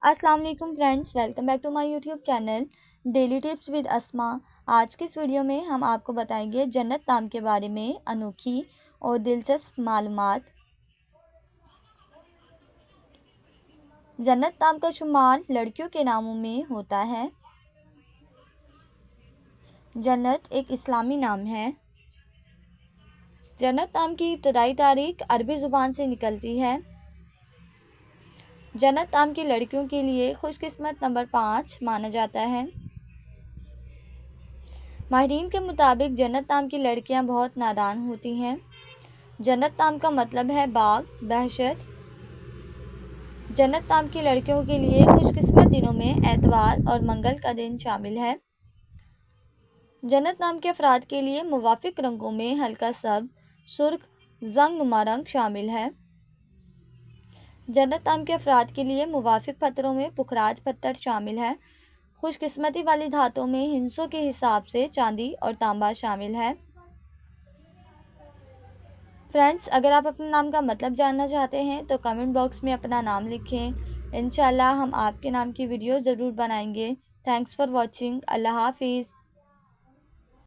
अस्सलाम वालेकुम friends, welcome back to my YouTube channel daily tips with Asma. आज की इस वीडियो में हम आपको बताएंगे जन्नत नाम के बारे में अनोखी और दिलचस्प मालूमात। जन्नत नाम का शुमार लड़कियों के नामों में होता है। जन्नत एक इस्लामी नाम है। जन्नत नाम की इब्तदाई तारीख अरबी ज़ुबान से निकलती है। जन्नत नाम की लड़कियों के लिए खुशकिस्मत नंबर 5 माना जाता है। माहिरीन के मुताबिक जन्नत नाम की लड़कियां बहुत नादान होती हैं। जन्नत नाम का मतलब है बाग, बहशत। जन्नत नाम की लड़कियों के लिए खुशकिस्मत दिनों में एतवार और मंगल का दिन शामिल है। जन्नत नाम के अफराद के लिए मुवाफिक रंगों में हल्का सब, सुर्ख, जंगनुमा रंग शामिल है। जन्नत नाम के अफराद के लिए मुवाफिक पत्थरों में पुखराज पत्थर शामिल है। खुशकिस्मती वाली धातों में हिंसों के हिसाब से चांदी और तांबा शामिल है। फ्रेंड्स, अगर आप अपने नाम का मतलब जानना चाहते हैं तो कमेंट बॉक्स में अपना नाम लिखें। इंशाल्लाह हम आपके नाम की वीडियो ज़रूर बनाएंगे। Thanks for watching. अल्लाह हाफिज़।